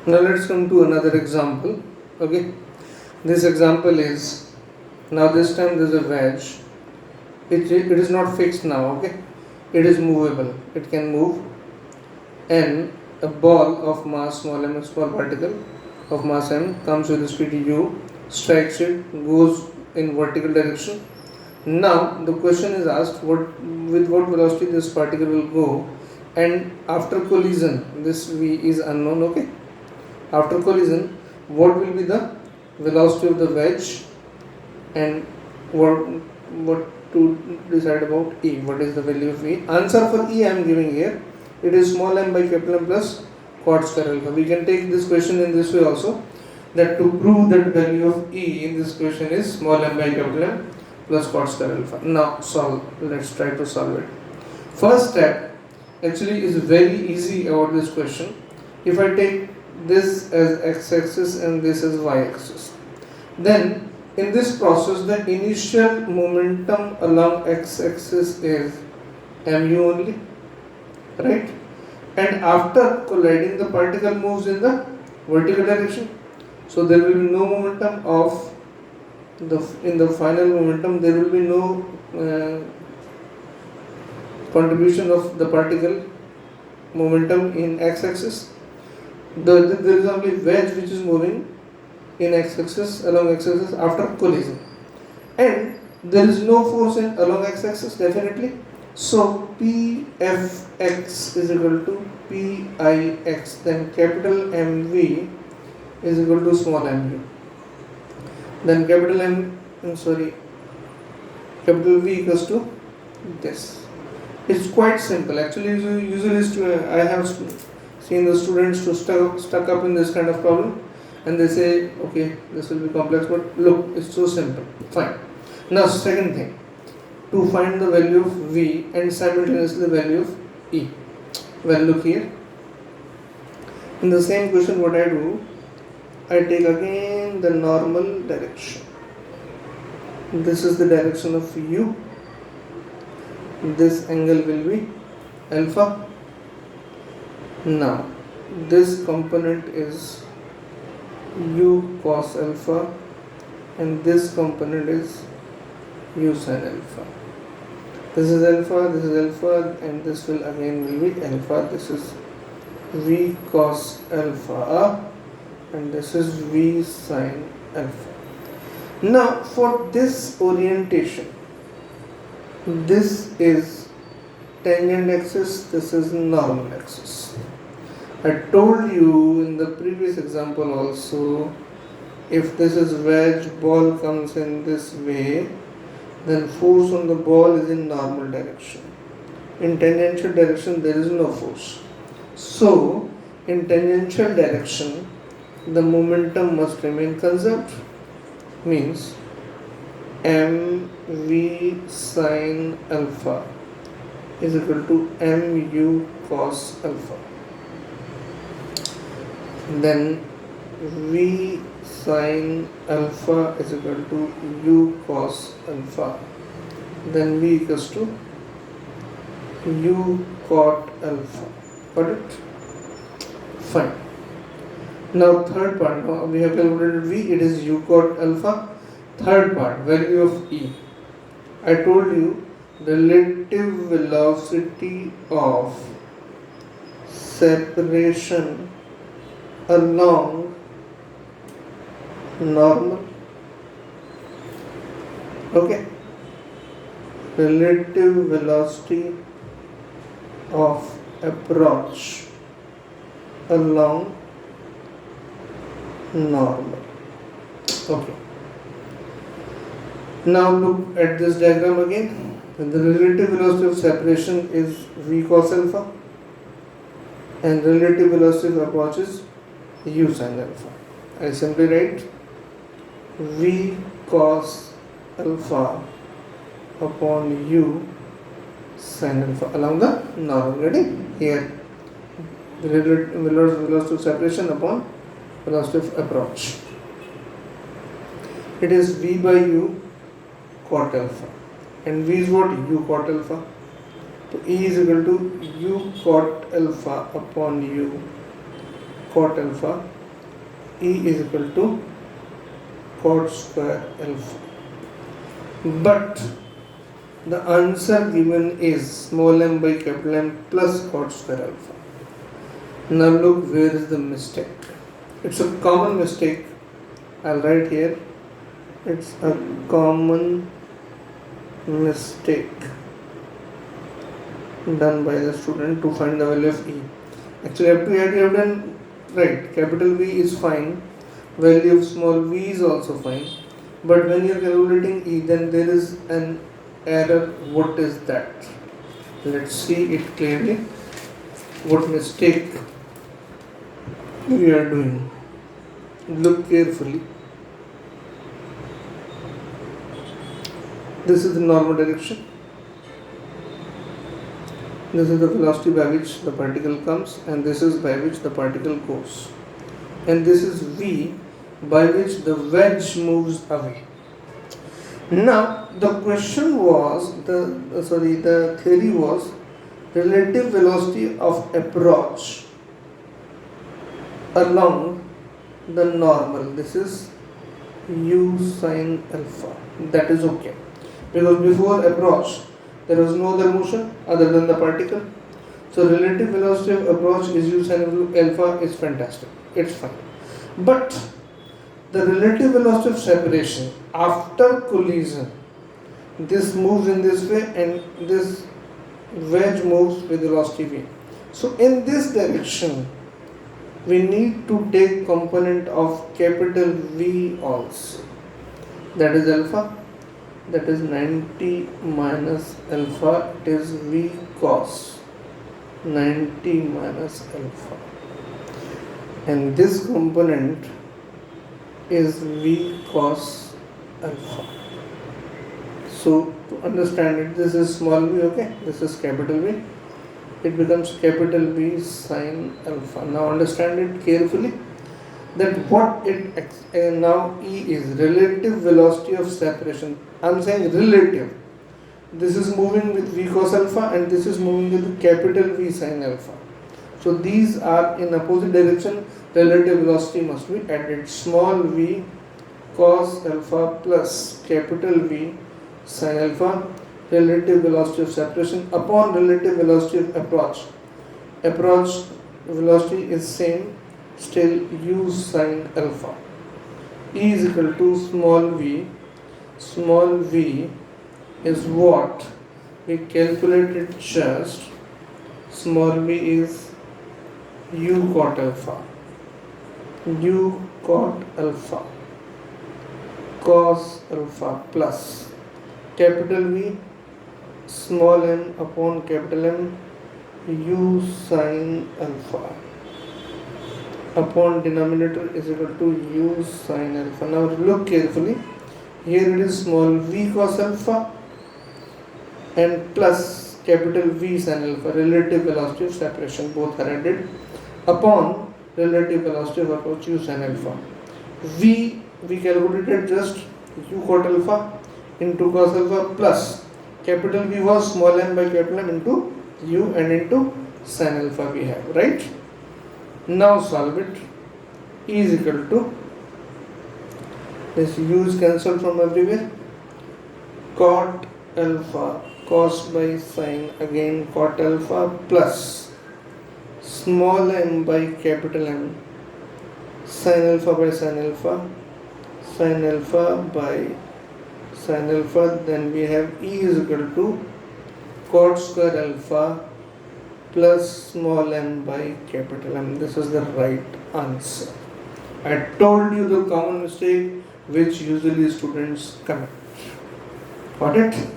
Now let's come to another example. Okay, this example is, now this time there is a wedge. It is not fixed now. Okay, it is movable. It can move, and a ball of mass small m, a small particle of mass m comes with speed u, strikes it, goes in vertical direction. Now the question is asked, with what velocity this particle will go, and after collision this v is unknown. Okay, after collision what will be the velocity of the wedge, and what to decide about E, what is the value of E. Answer for E I am giving here. It is small m by capital M plus cot square alpha. We can take this question in this way also, that to prove that value of E in this question is small m by capital M plus cot square alpha. Now solve. Let's try to solve it. First step actually is very easy about this question. If I take this as x-axis and this as y-axis, then in this process the initial momentum along x-axis is mu only, right? And after colliding the particle moves in the vertical direction, so there will be no momentum of in the final momentum there will be no contribution of the particle momentum in x-axis. There is only wedge which is moving in x-axis, along x-axis after collision, and there is no force in along x-axis definitely. So Pfx is equal to Pix, then capital Mv is equal to small mu, then capital capital V equals to this. It's quite simple actually. Usually I have seen the students to stuck up in this kind of problem, and they say okay this will be complex, but look, it's so simple. Fine. Now second thing, to find the value of V and simultaneously the value of E. Well, look here, in the same question what I do, I take again the normal direction. This is the direction of U, this angle will be alpha. Now this component is u cos alpha, and this component is u sin alpha. This is alpha, and this will again will be alpha. This is v cos alpha, and this is v sin alpha. Now for this orientation, this is tangent axis, this is normal axis. I told you in the previous example also, if this is wedge, ball comes in this way, then force on the ball is in normal direction. In tangential direction there is no force. So in tangential direction the momentum must remain conserved, means mv sin alpha is equal to mu cos alpha. Then v sin alpha is equal to u cos alpha. Then v equals to u cot alpha. Got it? Fine. Now third part, now we have calculated v, it is u cot alpha. Third part, value of E. I told you relative velocity of separation along normal. Okay. Relative velocity of approach along normal. Okay. Now look at this diagram again. The relative velocity of separation is v cos alpha, and relative velocity of approach is u sin alpha. I simply write v cos alpha upon u sin alpha along the normal. Ready? Here, the relative velocity of separation upon velocity of approach. It is v by u cot alpha, and v is what? U cot alpha. So E is equal to u cot alpha upon u cot alpha, E is equal to cot square alpha. But the answer given is small m by capital M plus cot square alpha. Now look, where is the mistake? It's a common mistake. I'll write here. It's a common mistake done by the student to find the value of E. Actually, up to here you have done right. Capital V is fine. Value of small v is also fine. But when you are calculating E, then there is an error. What is that? Let's see it clearly. What mistake we are doing? Look carefully. This is the normal direction. This is the velocity by which the particle comes, and this is by which the particle goes. And this is v by which the wedge moves away. Now the question was the theory was relative velocity of approach along the normal. This is u sine alpha. That is okay, because before approach there was no other motion other than the particle. So relative velocity of approach is u sine alpha is fantastic. It's fine. But the relative velocity of separation after collision, this moves in this way and this wedge moves with velocity v. So in this direction we need to take component of capital V also. That is alpha. That is 90 minus alpha. It is V cos 90 minus alpha. And this component is V cos alpha. So to understand it, this is small v, okay? This is capital V. It becomes capital V sine alpha. Now understand it carefully, that what it now E is relative velocity of separation. I am saying relative. This is moving with V cos alpha and this is moving with capital V sine alpha. So these are in opposite direction. Relative velocity must be added. Small v cos alpha plus capital V sine alpha, relative velocity of separation upon relative velocity of approach. Approach velocity is same, still u sine alpha. E is equal to small v. Small v is what we calculated just. Small v is u cot alpha. U cot alpha cos alpha plus capital V small m upon capital M u sine alpha upon denominator is equal to u sine alpha. Now look carefully. Here it is small v cos alpha and plus capital V sine alpha, relative velocity of separation, both are added, upon relative velocity of approach u sine alpha. V we calculated just u cot alpha into cos alpha plus capital V was small m by capital M into u and into sin alpha we have, right? Now solve it. E is equal to, this u is cancelled from everywhere, cot alpha cos by sin, again cot alpha plus small m by capital M sin alpha by sin alpha, sin alpha by sin alpha. Then we have E is equal to cot square alpha plus small m by capital M. This is the right answer. I told you the common mistake which usually students commit. Got it?